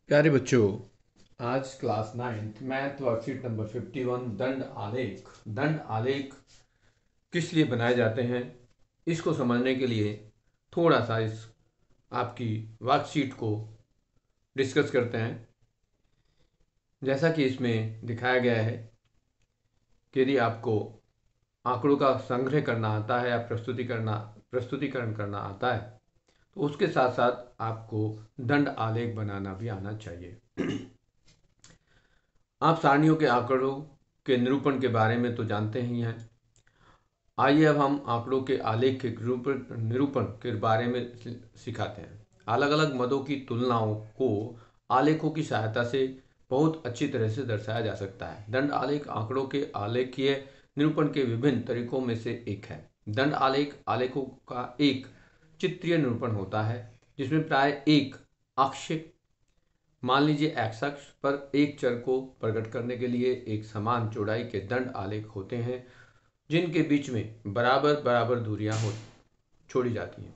प्यारे बच्चों, आज class 9th math worksheet number 51 दंड आलेख किस लिए बनाए जाते हैं, इसको समझने के लिए थोड़ा सा इस आपकी वर्कशीट को डिस्कस करते हैं। जैसा कि इसमें दिखाया गया है कि यदि आपको आंकड़ों का संग्रह करना आता है या प्रस्तुतिकरण करना आता है तो उसके साथ साथ आपको दंड आलेख बनाना भी आना चाहिए। आप सारणियों के आंकड़ों के निरूपण के बारे में तो जानते ही हैं। आइए अब हम आंकड़ों के आलेख के निरूपण के बारे में सिखाते हैं। अलग अलग मदों की तुलनाओं को आलेखों की सहायता से बहुत अच्छी तरह से दर्शाया जा सकता है। दंड आलेख आंकड़ों के आलेखीय निरूपण के विभिन्न तरीकों में से एक है। दंड आलेख आलेखों का एक चित्रीय निरूपण होता है जिसमें प्राय एक अक्ष, मान लीजिए एक्स अक्ष पर एक चर को प्रकट करने के लिए एक समान चौड़ाई के दंड आलेख होते हैं जिनके बीच में बराबर बराबर दूरियां हो छोड़ी जाती हैं।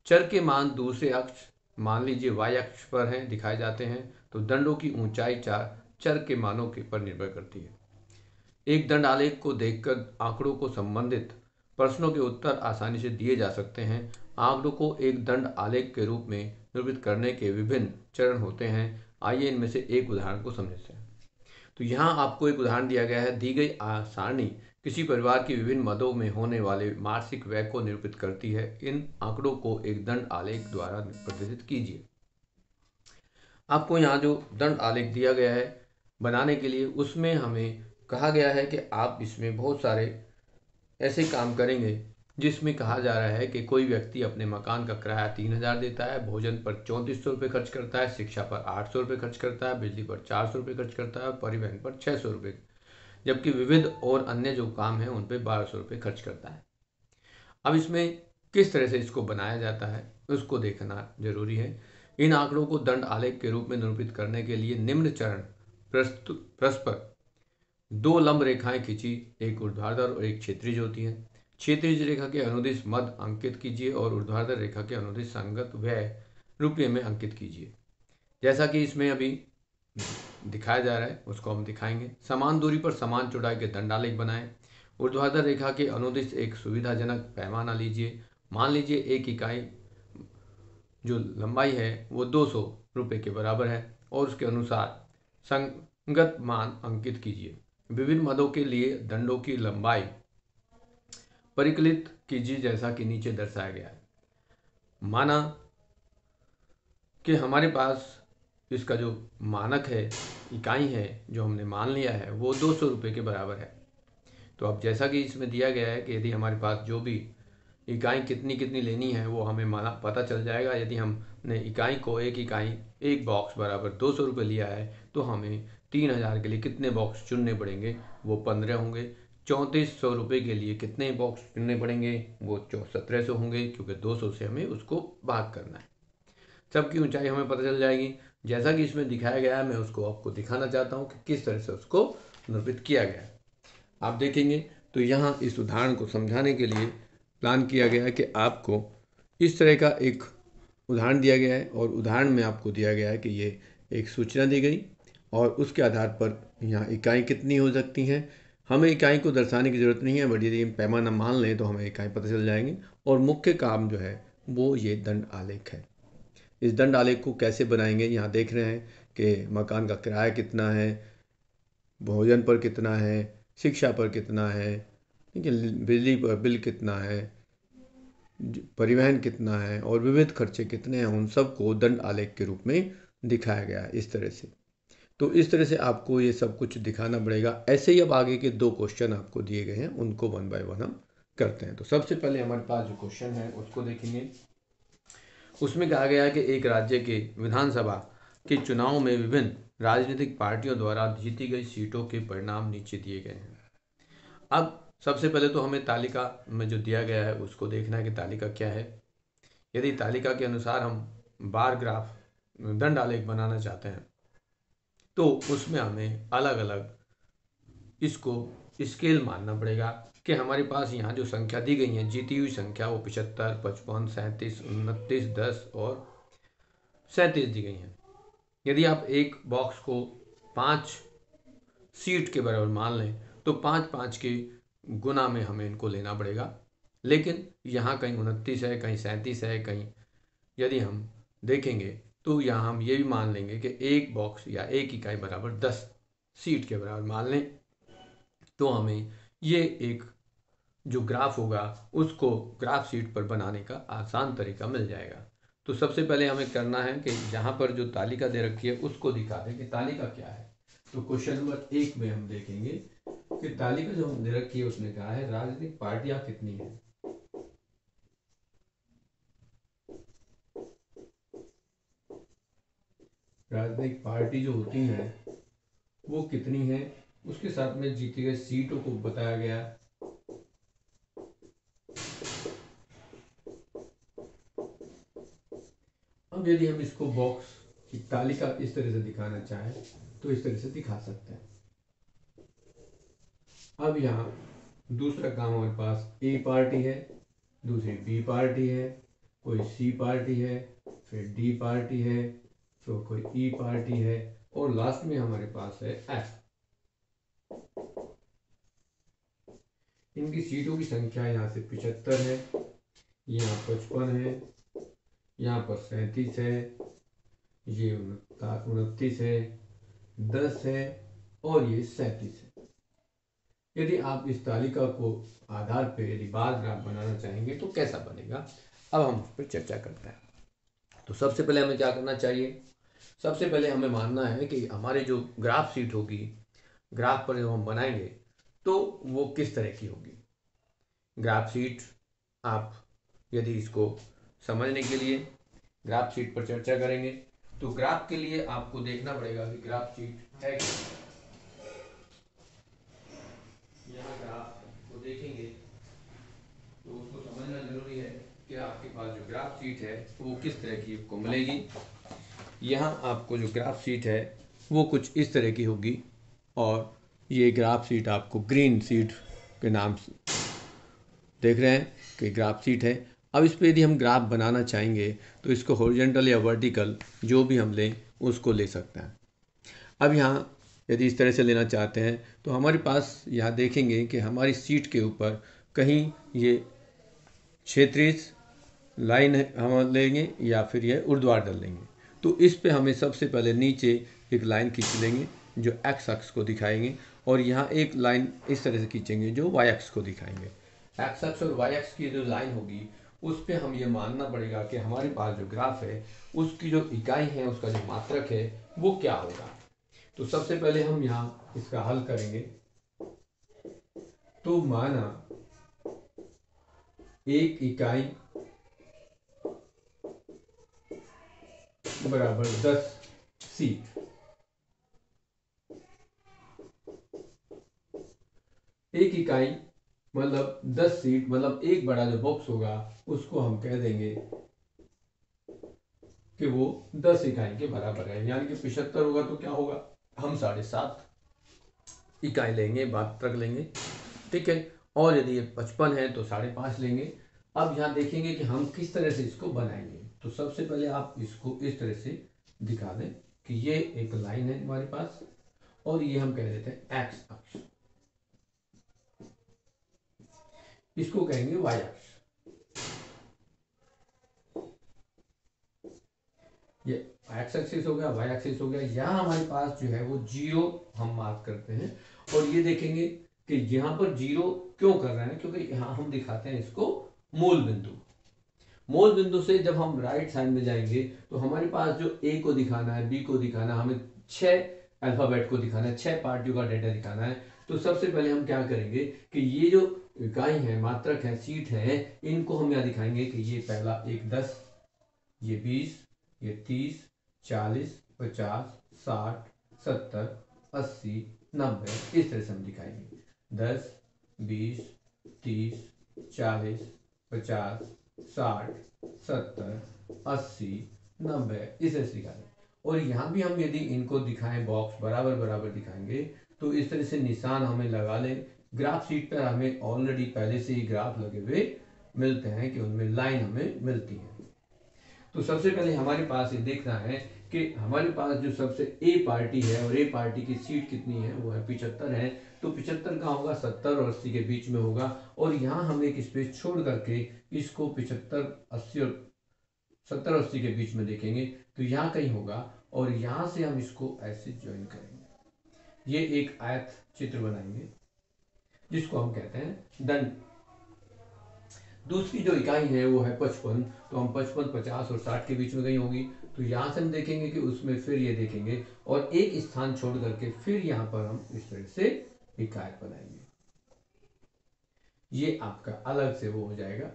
चर के मान दूसरे अक्ष, मान लीजिए वाई अक्ष पर हैं, दिखाए जाते हैं तो दंडों की ऊंचाई चर के मानों के पर निर्भर करती है। एक दंड आलेख को देखकर आंकड़ों को संबंधित प्रश्नों के उत्तर आसानी से दिए जा सकते हैं। आंकड़ों को एक दंड आलेख के रूप में निरूपित करने के विभिन्न चरण होते हैं। आइए इनमें से एक उदाहरण को समझते हैं। तो यहाँ आपको एक उदाहरण दिया गया है। दी गई सारणी किसी परिवार की विभिन्न मदों में होने वाले मासिक व्यय को निरूपित करती है। इन आंकड़ों को एक दंड आलेख द्वारा प्रदर्शित कीजिए। आपको यहाँ जो दंड आलेख दिया गया है बनाने के लिए, उसमें हमें कहा गया है कि आप इसमें बहुत सारे ऐसे काम करेंगे जिसमें कहा जा रहा है कि कोई व्यक्ति अपने मकान का किराया 3,000 देता है, भोजन पर 3400 रुपये खर्च करता है, शिक्षा पर 800 रुपये खर्च करता है, बिजली पर 400 रुपये खर्च करता है और परिवहन पर 600 रुपये, जबकि विविध और अन्य जो काम हैं उन पर 1200 रुपये खर्च करता है। अब इसमें किस तरह से इसको बनाया जाता है उसको देखना जरूरी है। इन आंकड़ों को दंड आलेख के रूप में निरूपित करने के लिए निम्न चरण परस्पर दो लंब रेखाएं खींची, एक ऊर्ध्वाधर और एक क्षैतिज होती है। क्षैतिज रेखा के अनुदिश मध्य अंकित कीजिए और ऊर्ध्वाधर रेखा के अनुदिश संगत व्यय रुपये में अंकित कीजिए। जैसा कि इसमें अभी दिखाया जा रहा है उसको हम दिखाएंगे। समान दूरी पर समान चौड़ाई के दंड आलेख बनाएं। ऊर्ध्वाधर रेखा के अनुदिश एक सुविधाजनक पैमाना लीजिए। मान लीजिए एक इकाई जो लंबाई है वो 200 रुपये के बराबर है और उसके अनुसार संगत मान अंकित कीजिए। विभिन्न मदों के लिए दंडों की लंबाई परिकलित कीजिए जैसा कि नीचे दर्शाया गया है। माना कि हमारे पास इसका जो मानक है, इकाई है जो हमने मान लिया है वो 200 रुपये के बराबर है। तो अब जैसा कि इसमें दिया गया है कि यदि हमारे पास जो भी इकाई कितनी कितनी लेनी है वो हमें माना पता चल जाएगा। यदि हमने इकाई एक बॉक्स बराबर 200 रुपये लिया है तो हमें 3,000 के लिए कितने बॉक्स चुनने पड़ेंगे, वो 15 होंगे। 3400 रुपये के लिए कितने बॉक्स चुनने पड़ेंगे, वो 1700 होंगे, क्योंकि 200 से हमें उसको भाग करना है। सबकी ऊंचाई हमें पता चल जाएगी। जैसा कि इसमें दिखाया गया है मैं उसको आपको दिखाना चाहता हूँ कि किस तरह से उसको निरूपित किया गया है। आप देखेंगे तो यहाँ इस उदाहरण को समझाने के लिए प्लान किया गया है कि आपको इस तरह का एक उदाहरण दिया गया है और उदाहरण में आपको दिया गया है कि ये एक सूचना दी गई और उसके आधार पर यहाँ इकाई कितनी हो सकती हैं। हमें इकाई को दर्शाने की ज़रूरत नहीं है, बट यदि हम पैमाना मान लें तो हमें इकाई पता चल जाएंगे। और मुख्य काम जो है वो ये दंड आलेख है। इस दंड आलेख को कैसे बनाएंगे, यहाँ देख रहे हैं कि मकान का किराया कितना है, भोजन पर कितना है, शिक्षा पर कितना है, ठीक है, बिजली पर बिल कितना है, परिवहन कितना है और विविध खर्चे कितने हैं, उन सब को दंड आलेख के रूप में दिखाया गया है इस तरह से। तो इस तरह से आपको ये सब कुछ दिखाना पड़ेगा। ऐसे ही अब आगे के 2 क्वेश्चन आपको दिए गए हैं, उनको 1 बाय 1 हम करते हैं। तो सबसे पहले हमारे पास जो क्वेश्चन है उसको देखेंगे। उसमें कहा गया है कि एक राज्य के विधानसभा के चुनाव में विभिन्न राजनीतिक पार्टियों द्वारा जीती गई सीटों के परिणाम नीचे दिए गए हैं। अब सबसे पहले तो हमें तालिका में जो दिया गया है उसको देखना है कि तालिका क्या है। यदि तालिका के अनुसार हम बार ग्राफ दंड आलेख बनाना चाहते हैं तो उसमें हमें अलग अलग इसको स्केल मानना पड़ेगा कि हमारे पास यहाँ जो संख्या दी गई है, जीती हुई संख्या, वो 75, 55, 37, 29, 10 और 37 दी गई हैं। यदि आप एक बॉक्स को 5 सीट के बराबर मान लें तो 5 के गुना में हमें इनको लेना पड़ेगा। लेकिन यहाँ कहीं 29 है, कहीं 37 है, कहीं यदि हम देखेंगे तो यहाँ हम ये भी मान लेंगे कि एक बॉक्स या एक इकाई बराबर 10 सीट के बराबर मान लें, तो हमें ये एक जो ग्राफ होगा उसको ग्राफ शीट पर बनाने का आसान तरीका मिल जाएगा। तो सबसे पहले हमें करना है कि यहाँ पर जो तालिका दे रखी है उसको दिखा दें कि तालिका क्या है। तो क्वेश्चन नंबर 1 में हम देखेंगे कि तालिका जो हम दे रखी है उसने कहा है राजनीतिक पार्टियां कितनी हैं। राजनीतिक पार्टी जो होती हैं वो कितनी है, उसके साथ में जीती गई सीटों को बताया गया। अब यदि हम इसको बॉक्स की तालिका इस तरह से दिखाना चाहें तो इस तरह से दिखा सकते हैं। अब यहाँ दूसरा काम हमारे पास ए पार्टी है, दूसरी बी पार्टी है, कोई सी पार्टी है, फिर डी पार्टी है, फिर कोई ई पार्टी है और लास्ट में हमारे पास है एफ। इनकी सीटों की संख्या यहाँ से 75 है, यहाँ 55 है, यहाँ पर 37 है, ये 29 है, 10 है और ये 37 है। यदि आप इस तालिका को आधार पर यदि बार ग्राफ बनाना चाहेंगे तो कैसा बनेगा, अब हम उस पर चर्चा करते हैं। तो सबसे पहले हमें क्या करना चाहिए, सबसे पहले हमें मानना है कि हमारी जो ग्राफ शीट होगी, ग्राफ पर जो हम बनाएंगे तो वो किस तरह की होगी। ग्राफ शीट आप यदि इसको समझने के लिए ग्राफ शीट पर चर्चा करेंगे तो ग्राफ के लिए आपको देखना पड़ेगा कि ग्राफ शीट है क्या। यहाँ ग्राफ को देखेंगे तो उसको समझना जरूरी है कि आपके पास जो ग्राफ शीट है वो किस तरह की आपको मिलेगी। यहाँ आपको जो ग्राफ शीट है वो कुछ इस तरह की होगी और ये ग्राफ शीट आपको ग्रीन शीट के नाम से देख रहे हैं कि ग्राफ शीट है। अब इस पर यदि हम ग्राफ बनाना चाहेंगे तो इसको हॉरिजॉन्टल या वर्टिकल जो भी हम लें उसको ले सकते हैं। अब यहाँ यदि इस तरह से लेना चाहते हैं तो हमारे पास यहाँ देखेंगे कि हमारी सीट के ऊपर कहीं ये क्षेत्रीय लाइन हम लेंगे या फिर ये ऊर्ध्वाधर लेंगे। तो इस पे हमें सबसे पहले नीचे एक लाइन खींच लेंगे जो एक्स अक्ष को दिखाएंगे और यहाँ एक लाइन इस तरह से खींचेंगे जो वाई अक्ष को दिखाएंगे। एक्स अक्ष और वाई अक्ष की जो लाइन होगी उस पे हम ये मानना पड़ेगा कि हमारे पास जो ग्राफ है उसकी जो इकाई है, उसका जो मात्रक है वो क्या होगा। तो सबसे पहले हम यहाँ इसका हल करेंगे। तो माना एक इकाई बराबर 10 सीट, एक इकाई मतलब 10 सीट मतलब एक बड़ा जो बॉक्स होगा उसको हम कह देंगे कि वो 10 इकाई के बराबर है, यानी कि 75 होगा तो क्या होगा, हम 7.5 इकाई लेंगे, मात्रक लेंगे, ठीक है। और यदि ये 55 है तो 5.5 लेंगे। अब यहाँ देखेंगे कि हम किस तरह से इसको बनाएंगे। तो सबसे पहले आप इसको इस तरह से दिखा दें कि ये एक लाइन है हमारे पास और ये हम कह देते हैं एक्स अक्ष, इसको कहेंगे वाई अक्ष। ये एक्स एक्सिस हो गया, वाई एक्सिस हो गया। यहाँ हमारे पास जो है वो 0 हम मार्क करते हैं और ये देखेंगे कि यहाँ पर 0 क्यों कर रहे हैं, क्योंकि यहाँ हम दिखाते हैं इसको मूल बिंदु। मूल बिंदु से जब हम राइट साइड में जाएंगे तो हमारे पास जो ए को दिखाना है, बी को दिखाना है, हमें 6 अल्फाबेट को दिखाना है, 6 पार्टियों का डेटा दिखाना है। तो सबसे पहले हम क्या करेंगे कि ये जो इकाई है, मात्रक है, सीट है, इनको हम यहाँ दिखाएंगे कि ये पहला एक 10, ये 20, ये 30, 40, 50, 60, 70, 80, 90, इस तरह से हम दिखाएंगे 10, 20, 30, 40, 50, 60, 70, 80, 90, इस तरह से दिखाएंगे। और यहाँ भी हम यदि इनको दिखाएं बॉक्स बराबर बराबर दिखाएंगे तो इस तरह से निशान हमें लगा लें। ग्राफ शीट पर हमें ऑलरेडी पहले से ही ग्राफ लगे हुए मिलते हैं कि उनमें लाइन हमें मिलती है। तो सबसे पहले हमारे पास ये देखना है कि हमारे पास जो सबसे ए पार्टी है और ए पार्टी की सीट कितनी है, वो है 75 है। तो 75 कहाँ होगा, 70 और 80 के बीच में होगा। और यहाँ हम एक स्पेस छोड़ करके इसको 75, 80 और 70 और 80 के बीच में देखेंगे तो यहाँ कहीं होगा। और यहाँ से हम इसको ऐसे ज्वाइन करेंगे, ये एक आयत चित्र बनाएंगे जिसको हम कहते हैं दंड। दूसरी जो इकाई है वो है 55, तो हम 55, 50 और 60 के बीच में कहीं होगी। तो यहाँ से हम देखेंगे कि उसमें फिर ये देखेंगे और एक स्थान छोड़ करके फिर यहाँ पर हम इस तरह से इकाई बनाएंगे, ये आपका अलग से वो हो जाएगा।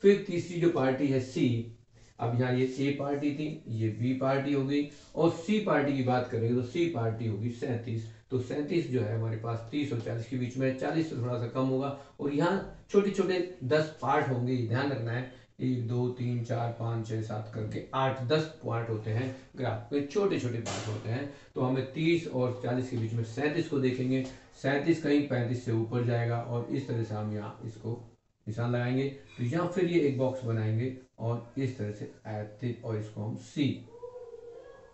फिर तीसरी जो पार्टी है सी, अब यहाँ ये ए पार्टी थी, ये बी पार्टी हो गई। और सी पार्टी की बात करेंगे तो सी पार्टी होगी 37। तो 37 जो है हमारे पास 30 और 40 के बीच में, 40 से थोड़ा सा कम होगा। और यहाँ छोटे छोटे 10 पार्ट होंगे, ध्यान रखना है। 1 2 3 4 5 6 7 करके 8 10 पार्ट होते हैं ग्राफ में, छोटे छोटे पार्ट होते हैं। तो हमें 30 और 40 के बीच में 37 को देखेंगे। 37 कहीं 35 से ऊपर जाएगा और इस तरह से हम यहाँ इसको निशान लगाएंगे। तो यहाँ फिर ये एक बॉक्स बनाएंगे और इस तरह से आयत, और इसको हम सी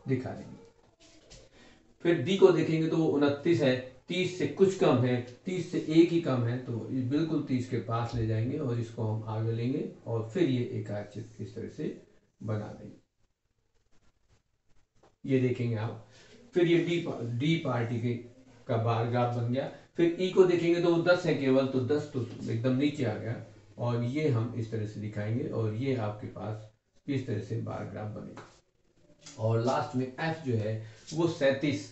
दिखा देंगे। फिर डी को देखेंगे तो वो 29 है, 30 से कुछ कम है, 30 से एक ही कम है, तो बिल्कुल 30 के पास ले जाएंगे और इसको हम आगे लेंगे और फिर ये एक आयत चित्र इस तरह से बना देंगे, ये देखेंगे आप। फिर ये डी पार्टी के का बार ग्राफ बन गया। फिर ई को देखेंगे तो वो 10 है केवल, तो 10 तो एकदम नीचे आ गया और ये हम इस तरह से दिखाएंगे और ये आपके पास इस तरह से बार ग्राफ बनेगा। और लास्ट में एफ जो है वो 37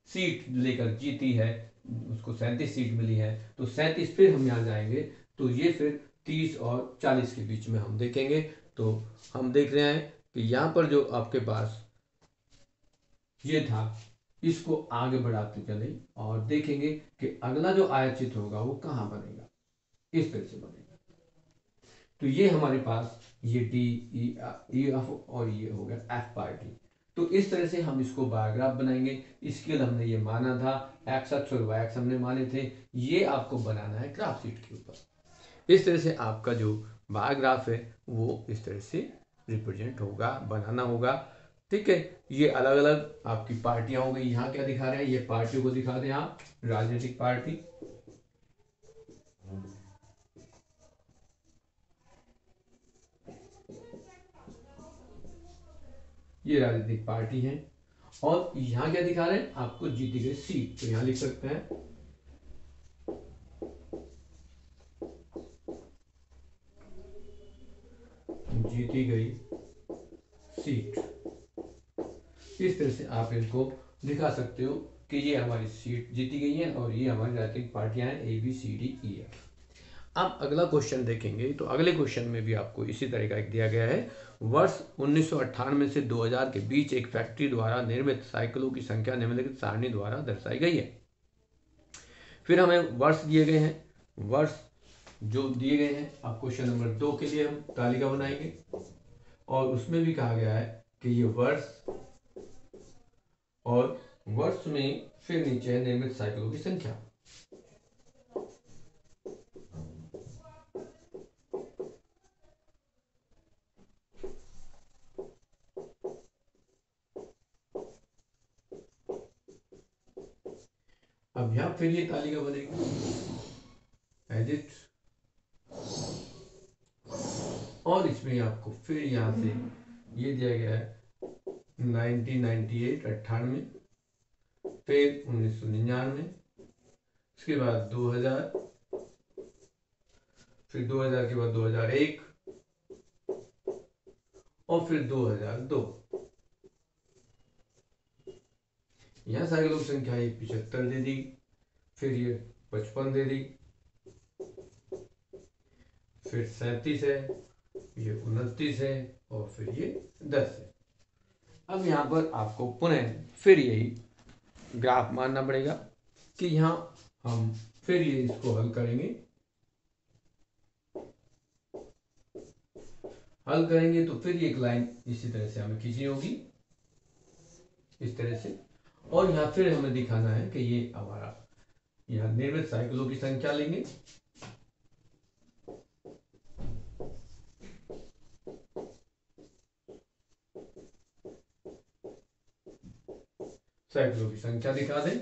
सीट लेकर जीती है, उसको 37 सीट मिली है। तो 37 फिर हम यहाँ जाएंगे तो ये फिर 30 और 40 के बीच में हम देखेंगे। तो हम देख रहे हैं कि यहाँ पर जो आपके पास ये था, इसको आगे बढ़ाते चले और देखेंगे कि अगला जो आयतचित्र होगा वो कहाँ बनेगा, इस तरह से बनेगा। तो ये हमारे पास ये डी ई एफ और ये हो गया एफ पार्टी। तो इस तरह से हम इसको बार ग्राफ बनाएंगे। इसके लिए हमने ये माना था, एक्स अक्ष और वाई अक्ष हमने माने थे, ये आपको बनाना है ग्राफ शीट के ऊपर। इस तरह से आपका जो बार ग्राफ है वो इस तरह से रिप्रेजेंट होगा, बनाना होगा। ठीक है, ये अलग अलग आपकी पार्टियां हो गई। यहाँ क्या दिखा रहे हैं, ये पार्टियों को दिखा दें आप, राजनीतिक पार्टी। ये राजनीतिक पार्टी है। और यहाँ क्या दिखा रहे हैं आपको, जीती गई सीट। तो यहाँ लिख सकते हैं जीती गई सीट। इस तरह से आप इनको दिखा सकते हो कि ये हमारी सीट जीती गई है और ये हमारी राजनीतिक पार्टियां हैं A B C D E F. अब अगला क्वेश्चन देखेंगे तो अगले क्वेश्चन में भी आपको इसी तरह का एक दिया गया है। वर्ष 1998 से 2000 के बीच एक फैक्ट्री द्वारा निर्मित साइकिलों की संख्या निम्नलिखित सारणी द्वारा दर्शाई गई है। फिर हमें वर्ष दिए गए हैं, वर्ष जो दिए गए हैं, अब क्वेश्चन नंबर 2 के लिए हम तालिका बनाएंगे और उसमें भी कहा गया है कि ये वर्ष, और वर्ष में फिर नीचे है निर्मित साइकिलों की संख्या। अब यहां फिर ये तालिका बनेगी, एडिट, और इसमें आपको फिर यहां से ये दिया गया है 1998 98, फिर 1999, उसके बाद 2000, फिर 2000 के बाद 2001 और फिर 2002। यहाँ साइकिलों की संख्या ये 75 दे दी, फिर ये 55 दे दी, फिर 37 है, ये 29 है और फिर ये 10 है। अब यहाँ पर आपको पुनः फिर यही ग्राफ मानना पड़ेगा कि यहाँ हम फिर ये इसको हल करेंगे, तो फिर ये एक लाइन इसी तरह से हमें खींचनी होगी, इस तरह से। और यहाँ फिर हमें दिखाना है कि ये हमारा यहाँ निर्मित साइकिलों की संख्या लेंगे, साइकिलों की संख्या दिखा दें।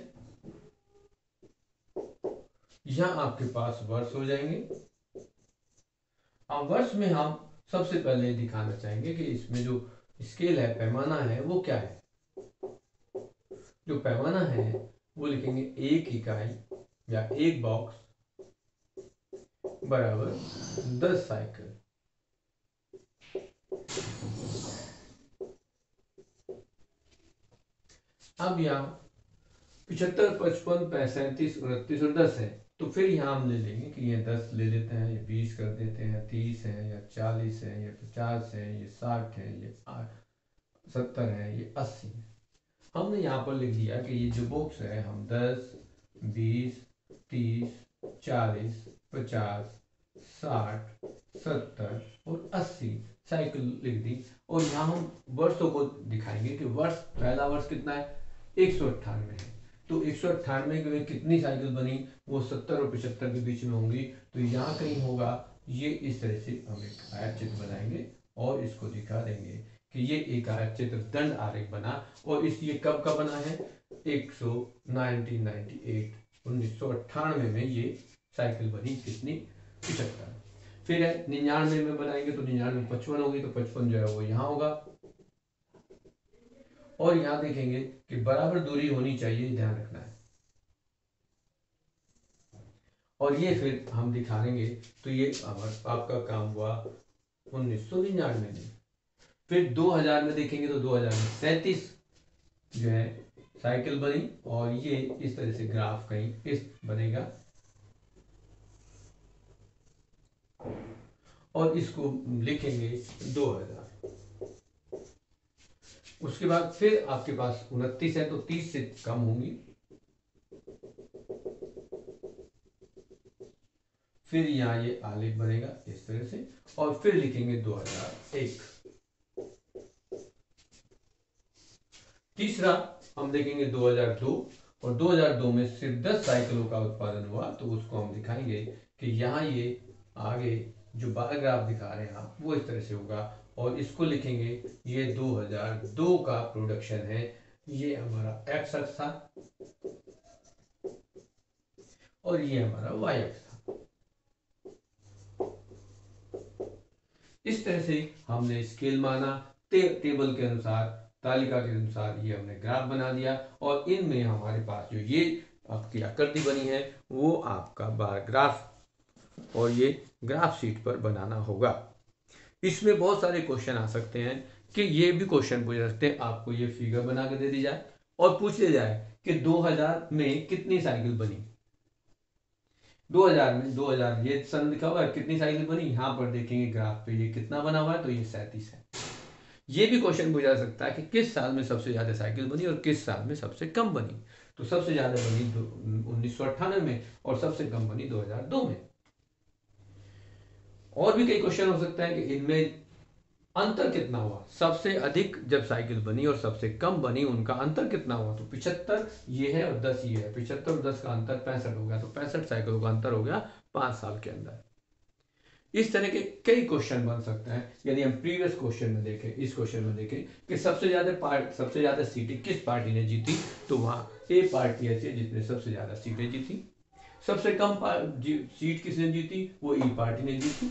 यहाँ आपके पास वर्ष हो जाएंगे। अब वर्ष में हम सबसे पहले दिखाना चाहेंगे कि इसमें जो स्केल है, पैमाना है, वो क्या है। जो पैमाना है वो लिखेंगे 1 इकाई या 1 बॉक्स बराबर 10 साइकिल। अब यहाँ 75, 55, 37, 29 और 10 है, तो फिर यहाँ हम ले लेंगे कि ये 10 ले लेते हैं, ये 20 कर देते हैं, 30 है, या 40 है, ये 50 है, ये 60 है, ये 70 है, ये 80 है। हमने यहाँ पर लिख दिया कि ये जो बॉक्स है हम 10, 20, 30, 40, 50, 60, 70 और 80 साइकिल लिख दी। और यहाँ हम वर्षों को दिखाएंगे कि वर्ष, पहला वर्ष कितना है, 198 है। तो 198 में कितनी साइकिल बनी, वो 70 और 75 के बीच में होंगी। तो यहाँ कहीं होगा। ये इस तरह से हम एक आयतचित्र बनाएंगे और इसको दिखा देंगे कि ये एक आयतचित्र दंड आरेख बना। और इस ये कब का बना है, 1998 में ये साइकिल बनी, कितनी, 75। फिर है 99 में बनाएंगे तो 99 55 होगी, तो 55 जो है वो यहाँ होगा। और यहाँ देखेंगे कि बराबर दूरी होनी चाहिए, ध्यान रखना है। और ये फिर हम दिखा देंगे। तो ये आपका काम हुआ 1999 में। फिर 2000 में देखेंगे तो 2000 में 37 जो है साइकिल बनी। और ये इस तरह से ग्राफ कहीं इस बनेगा और इसको लिखेंगे 2000। उसके बाद फिर आपके पास 29 है तो 30 से कम होंगी। फिर यहाँ ये आलेख बनेगा इस तरह से और फिर लिखेंगे 2001। तीसरा हम देखेंगे 2002 और 2002 में सिर्फ 10 साइकिलों का उत्पादन हुआ, तो उसको हम दिखाएंगे कि यहाँ ये आगे जो बार ग्राफ दिखा रहे हैं आप, वो इस तरह से होगा। और इसको लिखेंगे, ये 2002 का प्रोडक्शन है, ये हमारा एक्स अक्ष था और ये हमारा वाई अक्ष था। इस तरह से हमने स्केल माना, टेबल के अनुसार, तालिका के अनुसार ये हमने ग्राफ बना दिया। और इनमें हमारे पास जो ये आपकी आकृति बनी है वो आपका बार ग्राफ और ये ग्राफ शीट पर बनाना होगा। इसमें बहुत सारे क्वेश्चन आ सकते हैं कि ये भी क्वेश्चन पूछ सकते हैं, आपको ये फिगर बना के दे दी जाए और पूछ लिया जाए कि 2000 में कितनी साइकिल बनी। 2000 में 2000 ये सन लिखा हुआ है, कितनी साइकिल बनी, यहाँ पर देखेंगे ग्राफ पे ये कितना बना हुआ है, तो ये 37 है। ये भी क्वेश्चन पूछा सकता है कि किस साल में सबसे ज्यादा साइकिल बनी और किस साल में सबसे कम बनी। तो सबसे ज्यादा बनी 1998 में और सबसे कम बनी 2002 में। और भी कई क्वेश्चन हो सकता है कि इनमें अंतर कितना हुआ, सबसे अधिक जब साइकिल बनी और सबसे कम बनी उनका अंतर कितना हुआ। तो 75 ये है और 10 ये है, 75 और 10 का अंतर 65 हो गया, तो 65 साइकिलों का अंतर हो गया 5 साल के अंदर। इस तरह के कई क्वेश्चन बन सकते हैं। यदि हम प्रीवियस क्वेश्चन में देखें, इस क्वेश्चन में देखें कि सबसे ज्यादा सीटें किस पार्टी ने जीती, तो वहां ए पार्टी ऐसी है जिसने सबसे ज्यादा सीटें जीती। सबसे कम सीट किसने जीती, वो ई पार्टी ने जीती।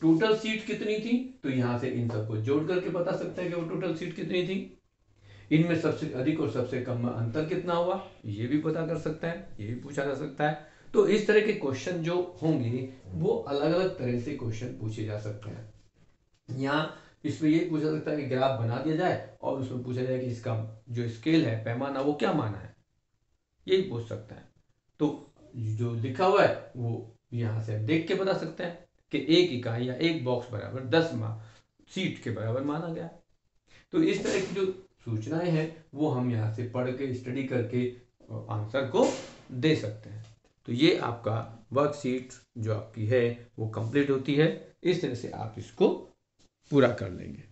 टोटल सीट कितनी थी, तो यहां से इन सबको जोड़ करके बता सकते हैं कि वो टोटल सीट कितनी थी। इनमें सबसे अधिक और सबसे कम में अंतर कितना हुआ, ये भी पता कर सकता है, ये भी पूछा जा सकता है। तो इस तरह के क्वेश्चन जो होंगे वो अलग अलग तरह से क्वेश्चन पूछे जा सकते हैं। यहाँ इसमें ये पूछा सकता है कि ग्राफ बना दिया जाए और उसमें पूछा जाए कि इसका जो स्केल है, पैमाना, वो क्या माना है, यही पूछ सकता है। तो जो लिखा हुआ है वो यहाँ से हम देख के बता सकते हैं कि 1 इकाई या 1 बॉक्स बराबर 10 सीट के बराबर माना गया। तो इस तरह की जो सूचनाएं हैं वो हम यहाँ से पढ़ के, स्टडी करके आंसर को दे सकते हैं। तो ये आपका वर्कशीट जो आपकी है वो कंप्लीट होती है। इस तरह से आप इसको पूरा कर लेंगे।